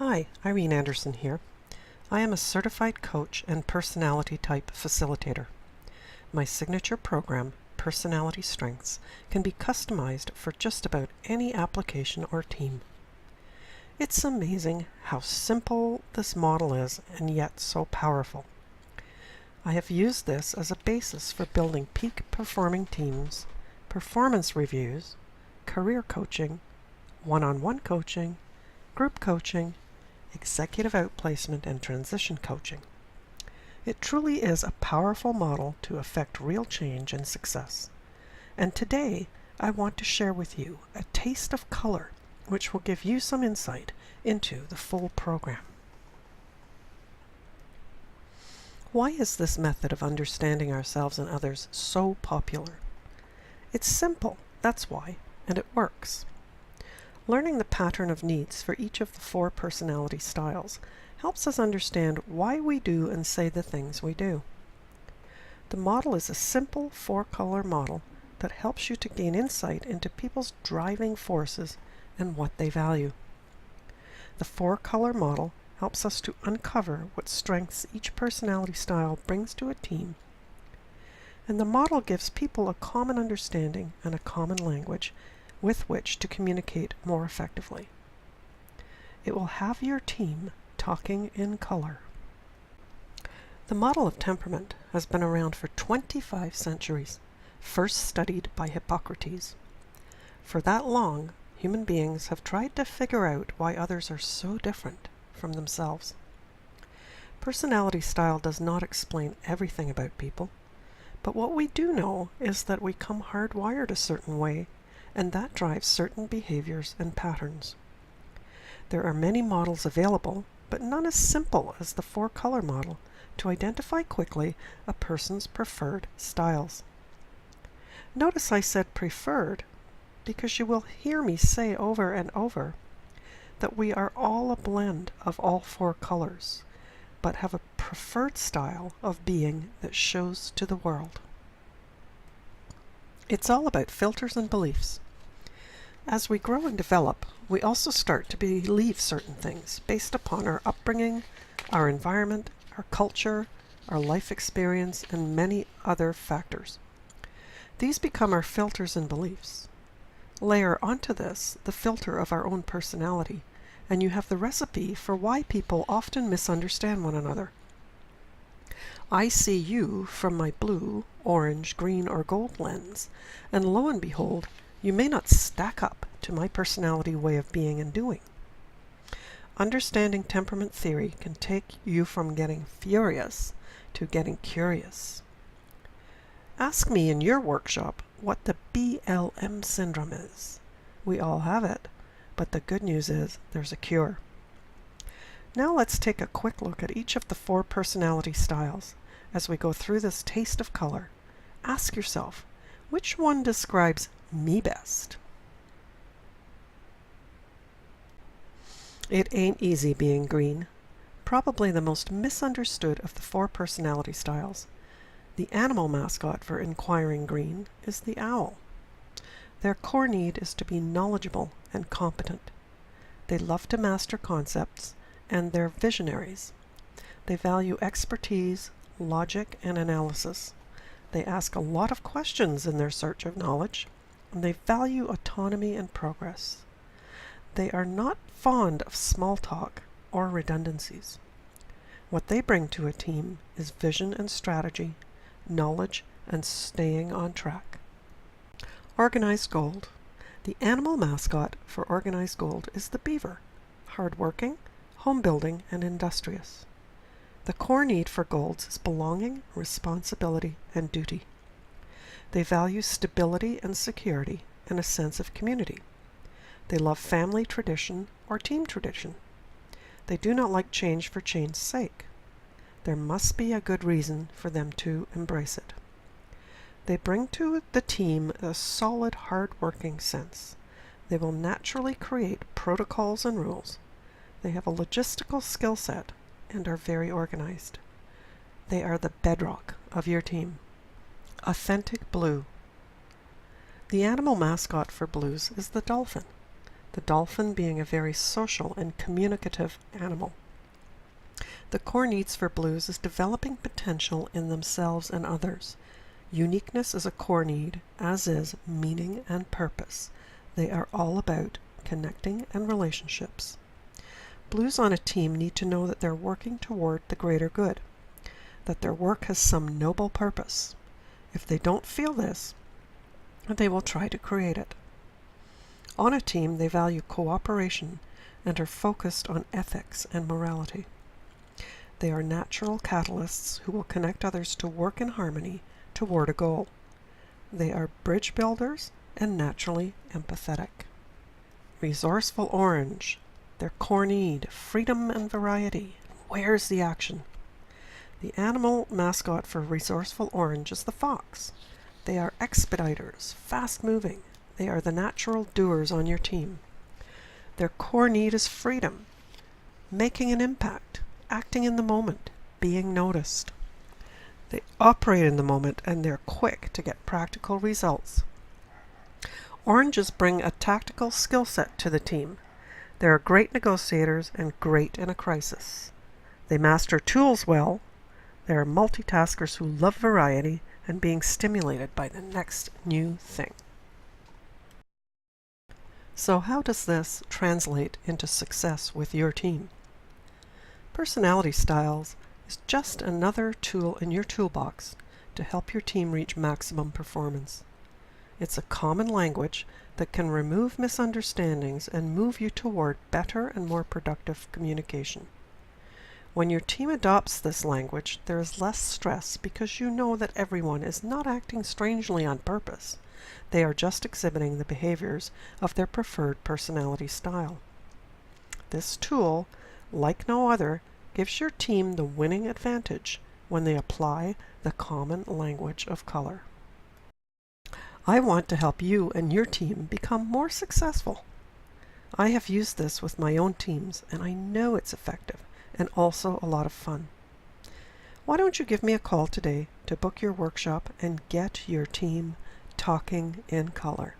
Hi, Irene Anderson here. I am a certified coach and personality type facilitator. My signature program, Personality Strengths, can be customized for just about any application or team. It's amazing how simple this model is and yet so powerful. I have used this as a basis for building peak performing teams, performance reviews, career coaching, one-on-one coaching, group coaching, executive outplacement, and transition coaching. It truly is a powerful model to affect real change and success. And today, I want to share with you a taste of color, which will give you some insight into the full program. Why is this method of understanding ourselves and others so popular? It's simple, that's why, and it works. Learning the pattern of needs for each of the 4 personality styles helps us understand why we do and say the things we do. The model is a simple 4-color model that helps you to gain insight into people's driving forces and what they value. The 4-color model helps us to uncover what strengths each personality style brings to a team. And the model gives people a common understanding and a common language with which to communicate more effectively. It will have your team talking in color. The model of temperament has been around for 25 centuries, first studied by Hippocrates. For that long, human beings have tried to figure out why others are so different from themselves. Personality style does not explain everything about people, but what we do know is that we come hardwired a certain way, and that drives certain behaviors and patterns. There are many models available, but none as simple as the 4-color model to identify quickly a person's preferred styles. Notice I said preferred because you will hear me say over and over that we are all a blend of all 4 colors, but have a preferred style of being that shows to the world. It's all about filters and beliefs. As we grow and develop, we also start to believe certain things based upon our upbringing, our environment, our culture, our life experience, and many other factors. These become our filters and beliefs. Layer onto this the filter of our own personality, and you have the recipe for why people often misunderstand one another. I see you from my blue, orange, green, or gold lens, and lo and behold, you may not stack up to my personality way of being and doing. Understanding temperament theory can take you from getting furious to getting curious. Ask me in your workshop what the BLM syndrome is. We all have it, but the good news is there's a cure. Now let's take a quick look at each of the 4 personality styles. As we go through this taste of color, ask yourself, which one describes me best? It ain't easy being green. Probably the most misunderstood of the 4 personality styles. The animal mascot for Inquiring Green is the owl. Their core need is to be knowledgeable and competent. They love to master concepts, and they're visionaries. They value expertise, logic, and analysis. They ask a lot of questions in their search of knowledge, and they value autonomy and progress. They are not fond of small talk or redundancies. What they bring to a team is vision and strategy, knowledge, and staying on track. Organized Gold. The animal mascot for Organized Gold is the beaver, hardworking, home-building, and industrious. The core need for golds is belonging, responsibility, and duty. They value stability and security and a sense of community. They love family tradition or team tradition. They do not like change for change's sake. There must be a good reason for them to embrace it. They bring to the team a solid, hard-working sense. They will naturally create protocols and rules. They have a logistical skill set and are very organized. They are the bedrock of your team. Authentic Blue. The animal mascot for blues is the dolphin. the dolphin being a very social and communicative animal. The core needs for blues is developing potential in themselves and others. Uniqueness is a core need, as is meaning and purpose. They are all about connecting and relationships. Blues on a team need to know that they're working toward the greater good, that their work has some noble purpose. If they don't feel this, they will try to create it. On a team, they value cooperation and are focused on ethics and morality. They are natural catalysts who will connect others to work in harmony toward a goal. They are bridge builders and naturally empathetic. Resourceful Orange. Their core need, freedom and variety. Where's the action? The animal mascot for Resourceful Orange is the fox. They are expediters, fast-moving. They are the natural doers on your team. Their core need is freedom, making an impact, acting in the moment, being noticed. They operate in the moment and they're quick to get practical results. Oranges bring a tactical skill set to the team. They are great negotiators and great in a crisis. They master tools well. They are multitaskers who love variety and being stimulated by the next new thing. So how does this translate into success with your team? Personality styles is just another tool in your toolbox to help your team reach maximum performance. It's a common language that can remove misunderstandings and move you toward better and more productive communication. When your team adopts this language, there is less stress because you know that everyone is not acting strangely on purpose. They are just exhibiting the behaviors of their preferred personality style. This tool, like no other, gives your team the winning advantage when they apply the common language of color. I want to help you and your team become more successful. I have used this with my own teams, and I know it's effective and also a lot of fun. Why don't you give me a call today to book your workshop and get your team talking in color?